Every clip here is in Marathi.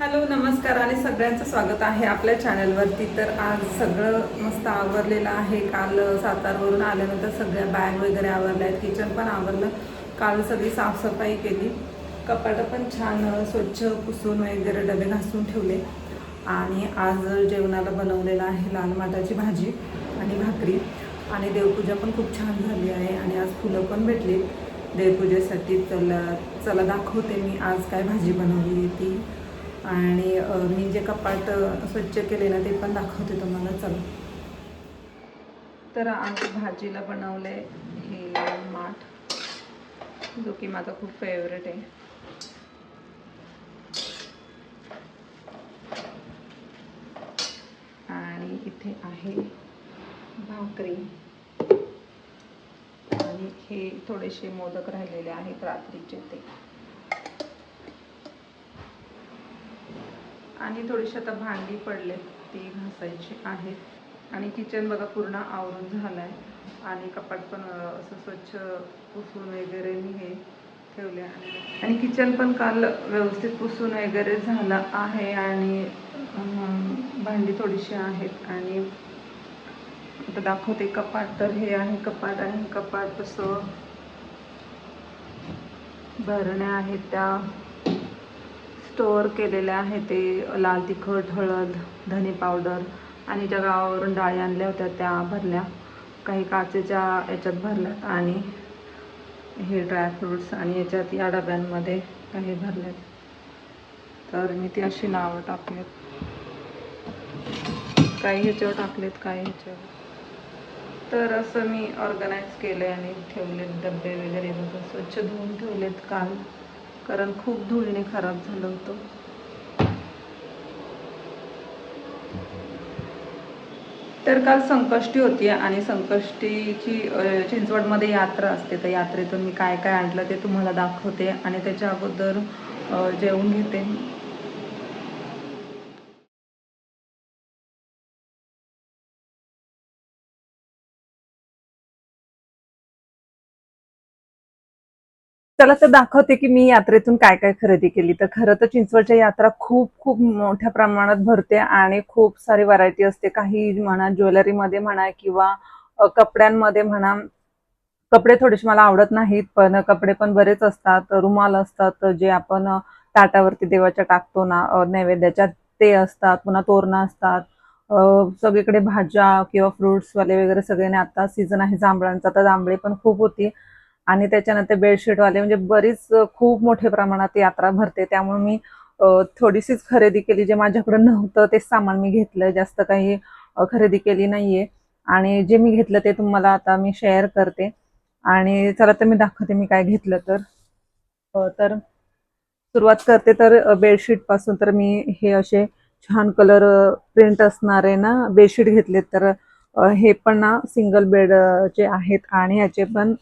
हॅलो नमस्कार आणि सगळ्यांचं स्वागत आहे आपल्या चॅनलवरती। तर आज सगळं मस्त आवरलेलं आहे। काल सातारवरून आल्यानंतर सगळ्या बॅग वगैरे आवरल्या आहेत, किचन पण आवरलं। काल सगळी साफसफाई केली, कपाटं पण छान स्वच्छ पुसून वगैरे डबे घासून ठेवले। आणि आज जेवणाला बनवलेलं आहे लाल माटाची भाजी आणि भाकरी, आणि देवपूजा पण खूप छान झाली आहे। आणि आज फुलं पण भेटली देवपूजेसाठी। चला दाखवते मी आज काय भाजी बनवली ती, आणि मी जे कपाट स्वच्छ केले ना ते पण दाखवते तुम्हाला। चला, तर आज भाजीला बनवले हे माठ, जो की माझा खूप फेवरेट आहे। आणि इथे आहे भाकरी, आणि हे थोडेसे मोदक राहिलेले आहेत रात्रीचे ते, आणि थोडीशी आता भांडी पडले ती घासायची आहेत। आणि किचन बघा पूर्ण आवरून झालं आहे, आणि कपाट पण असं स्वच्छ पुसून वगैरे मी हे ठेवले। आणि किचन पण काल व्यवस्थित पुसून वगैरे झालं आहे। आणि भांडी थोडीशी आहेत। आणि आता दाखवते कपाट। तर हे आहे कपाट, आणि कपाट असं भरण्या आहेत त्या स्टोअर केलेल्या आहे, ते लाल तिखट, हळद, धने पावडर, आणि ज्या गावावरून डाळी आणल्या होत्या त्या भरल्या, काही काचेच्या याच्यात भरल्यात, आणि हे ड्रायफ्रूट्स आणि याच्यात या डब्यांमध्ये काही भरल्यात। तर मी ती अशी नावं टाकलेत, काही ह्याच्यावर टाकलेत, काही ह्याच्यावर। तर असं मी ऑर्गनाईज केलं आहे आणि ठेवलेत डबे वगैरे बघा, स्वच्छ धुवून ठेवलेत काल, कारण खूप धुळीने खराब झालं होतं। तर काल संकष्टी होती, आणि संकष्टीची चिंचवडमध्ये यात्रा असते। तर यात्रेतून मी काय काय आणलं ते तुम्हाला दाखवते, आणि त्याच्या अगोदर जेवून घेते। चला तर दाखवते की मी यात्रेतून काय काय खरेदी केली। तर खरं तर चिंचवडच्या यात्रा खूप खूप मोठ्या प्रमाणात भरते, आणि खूप सारी व्हरायटी असते। काही म्हणा ज्वेलरीमध्ये म्हणा, किंवा कपड्यांमध्ये म्हणा। कपडे थोडेसे मला आवडत नाहीत, पण कपडे पण बरेच असतात। रुमाल असतात जे आपण ताटावरती देवाच्या टाकतो ना नैवेद्याच्या, ते असतात। पुन्हा तोरणं असतात। सगळीकडे भाज्या किंवा फ्रुट्सवाले वगैरे सगळ्यांनी, आता सीझन आहे जांभळांचा, तर जांभळे पण खूप होती। आणि त्याच्यानंतर बेडशीटवाले, म्हणजे बरीच खूप मोठ्या प्रमाणात यात्रा भरते। त्यामुळे मी थोडीशीच खरेदी केली, जे माझ्याकडे नव्हतं तेच सामान मी घेतलं, जास्त काही खरेदी केली नाहीये। आणि जे मी घेतलं ते तुम्हाला आता मी शेअर करते। आणि चला तर मी दाखवते मी काय घेतलं। तर सुरुवात करते तर बेडशीट पासून। तर मी हे असे छान कलर प्रिंट असणारे ना बेडशीट घेतले। तर हे पण ना सिंगल बेड चे आहेत, आणि याचे पण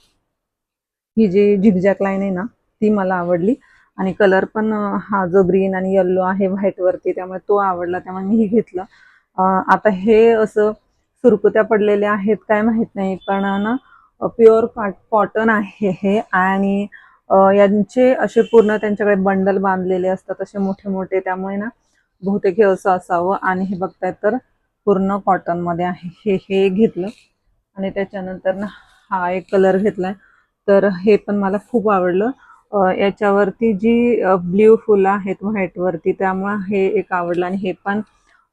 ही जी झिगझॅक लाईन आहे ना ती मला आवडली, आणि कलर पण हा जो ग्रीन आणि येल्लो आहे व्हाईट वरती, त्यामुळे तो आवडला, त्यामुळे मी हे घेतलं। आता हे असं सुरकुत्या पडलेल्या आहेत काय माहित नाही, पण ना प्युअर कॉटन आहे हे। आणि यांचे असे पूर्ण त्यांच्याकडे बंडल बांधलेले असतात असे मोठे मोठे, त्यामुळे ना बहुतेक हे असं असावं। आणि हे बघताय तर पूर्ण कॉटन मध्ये आहे। हे घेतलं, आणि त्याच्यानंतर ना हा एक कलर घेतलाय। तर हे पण मला खूप आवडलं। याच्यावरती जी ब्ल्यू फुलं आहेत व्हाईट वरती, त्यामुळे हे एक आवडलं। आणि हे पण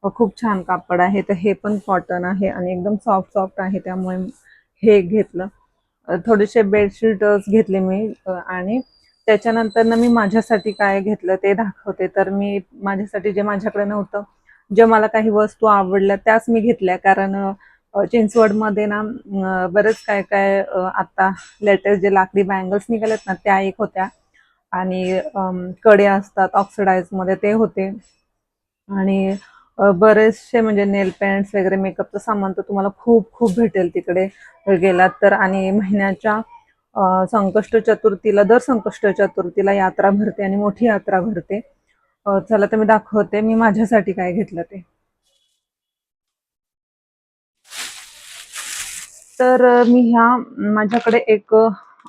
खूप छान कापड आहे। तर हे पण कॉटन आहे, आणि एकदम सॉफ्ट सॉफ्ट आहे, त्यामुळे हे घेतलं। थोडेसे बेडशीटच घेतले मी। आणि त्याच्यानंतर ना मी माझ्यासाठी काय घेतलं ते दाखवते। तर मी माझ्यासाठी जे माझ्याकडे नव्हतं, जे मला काही वस्तू आवडल्या त्याच मी घेतल्या, कारण चिंचवडमध्ये ना बरेच काय काय आता लेटेस्ट जे लाकडी बँगल्स निघालेत ना त्या एक होत्या, आणि कडे असतात ऑक्सिडाइज मध्ये ते होते, आणि बरेचसे म्हणजे नेल पेंट्स वगैरे मेकअपचं सामान तर तुम्हाला खूप खूप भेटेल तिकडे गेलात तर। आणि महिन्याच्या संकष्ट चतुर्थीला, दर संकष्ट चतुर्थीला यात्रा भरते, आणि मोठी यात्रा भरते। चला तर मी दाखवते मी माझ्यासाठी काय घेतलं ते। तर मी ह्या माझ्याकडे एक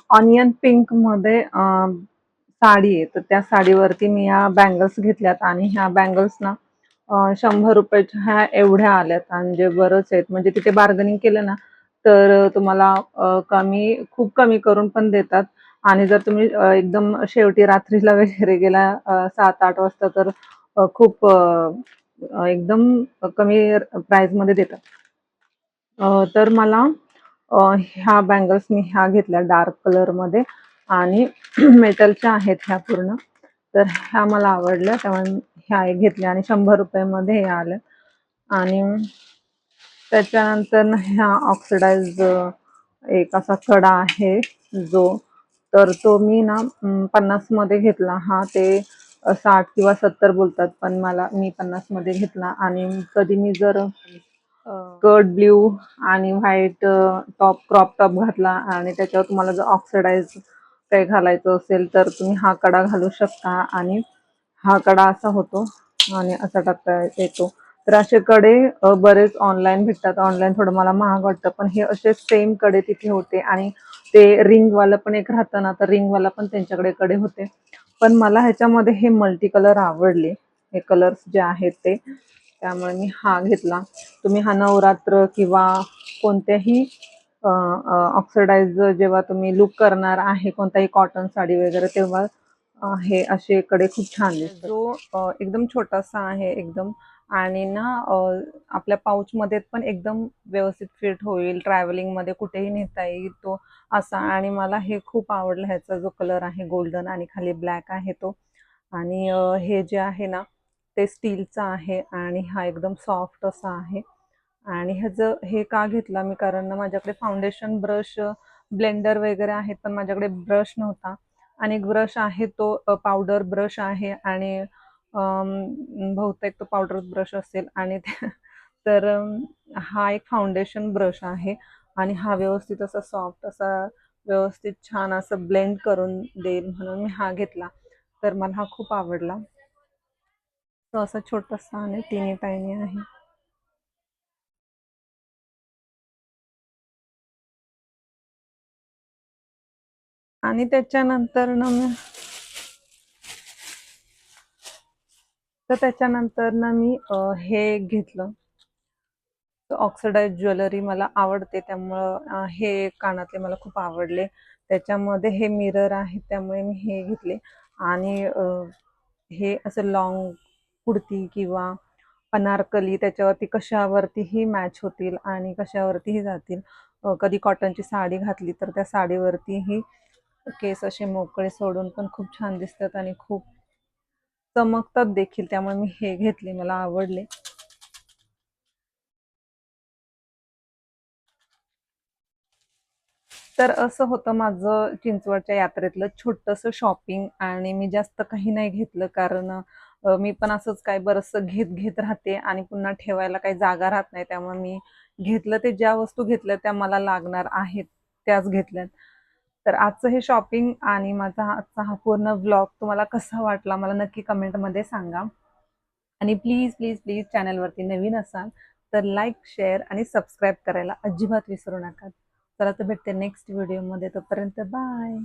ऑनियन पिंक मध्ये साडी आहे, तर त्या साडीवरती मी ह्या बँगल्स घेतल्यात आणि ह्या बँगल्स ना 100 रुपयाच्या ह्या एवढ्या आल्यात म्हणजे बरंच आहेत. म्हणजे तिथे बार्गेनिंग केलं ना तर तुम्हाला खूप कमी करून पण देतात. आणि जर तुम्ही एकदम शेवटी रात्रीला वगैरे गेला 7-8 वाजता तर खूप एकदम कमी प्राईसमध्ये देतात. तर मला ह्या बँगल्स मी ह्या घेतल्या डार्क कलरमध्ये आणि मेटलच्या आहेत ह्या पूर्ण. तर ह्या मला आवडल्या त्यामुळे ह्या एक घेतल्या आणि 100 रुपयामध्ये हे आल्या. आणि त्याच्यानंतर ह्या ऑक्सिडाइज एक असा कडा आहे जो, तर तो मी ना 50 मध्ये घेतला. हा ते 60 किंवा 70 बोलतात, पण मी 50 मध्ये घेतला. आणि कधी मी जर स्कर्ट ब्ल्यू आणि व्हाईट क्रॉप टॉप घातला आणि त्याच्यावर तुम्हाला जर ऑक्सिडाइज काही घालायचं असेल तर तुम्ही हा कडा घालू शकता. आणि हा कडा असा होतो आणि असा टाकता येतो. तर असे कडे बरेच ऑनलाईन भेटतात. ऑनलाईन थोडं मला महाग वाटतं, पण हे असे सेम कडे तिथे होते. आणि ते रिंगवाला पण एक राहतं ना, तर रिंगवाला पण त्यांच्याकडे कडे होते. पण मला ह्याच्यामध्ये हे मल्टी कलर आवडले, हे कलर्स जे आहेत ते, त्यामुळे मी हा घेतला. तुम्ही हा नवरात्र किंवा कोणत्याही ऑक्सिडाइज जेव्हा तुम्ही लुक करणार आहे कोणताही कॉटन साडी वगैरे, तेव्हा हे असे कडे खूप छान दिसतात. जो एकदम छोटासा आहे एकदम, आणि ना आपल्या पाऊचमध्ये पण एकदम व्यवस्थित फिट होईल, ट्रॅव्हलिंगमध्ये कुठेही नेता येईल तो असा. आणि मला हे खूप आवडलं. ह्याचा जो कलर आहे गोल्डन आणि खाली ब्लॅक आहे तो. आणि हे जे आहे ना ते स्टीलचं आहे आणि हा एकदम सॉफ्ट असा आहे. आणि ह्याचं हे का घेतला मी, कारण ना माझ्याकडे फाउंडेशन ब्रश, ब्लेंडर वगैरे आहेत, पण माझ्याकडे ब्रश नव्हता. आणि एक ब्रश आहे तो पावडर ब्रश आहे आणि बहुतेक तो पावडर ब्रश असेल. आणि तर हा एक फाउंडेशन ब्रश आहे आणि हा व्यवस्थित असा सॉफ्ट असा व्यवस्थित छान असं ब्लेंड करून देईल म्हणून मी हा घेतला. तर मला हा खूप आवडला. तो असा छोटासा आणि टिनी टायनी आहे. आणि त्याच्यानंतर ना मी हे घेतलं. ऑक्सिडाइज ज्वेलरी मला आवडते, त्यामुळं हे कानातले मला खूप आवडले. त्याच्यामध्ये हे मिरर आहे त्यामुळे मी हे घेतले. आणि हे असं लॉंग कुर्ती किंवा अनारकली त्याच्यावरती कशावरतीही मॅच होतील आणि कशावरतीही जातील. कधी कॉटनची साडी घातली तर त्या साडीवरतीही केस असे मोकळे सोडून पण खूप छान दिसतात आणि खूप चमकतात देखील, त्यामुळे मी हे घेतले, मला आवडले. तर असं होतं माझं चिंचवडच्या यात्रेतलं छोटंसं शॉपिंग. आणि मी जास्त काही नाही घेतलं, कारण मी पण असंच काय बरंचसं घेत घेत राहते आणि पुन्हा ठेवायला काही जागा राहत नाही. त्यामुळे मी घेतलं ते ज्या वस्तू घेतल्या त्या मला लागणार आहेत त्याच घेतल्यात. तर आजचं हे शॉपिंग आणि माझा आजचा हा पूर्ण व्लॉग तुम्हाला कसा वाटला मला नक्की कमेंटमध्ये सांगा. आणि प्लीज प्लीज प्लीज चॅनलवरती नवीन असाल तर लाईक, शेअर आणि सबस्क्राईब करायला अजिबात विसरू नका. चला तर भेटते नेक्स्ट व्हिडिओमध्ये, तोपर्यंत बाय.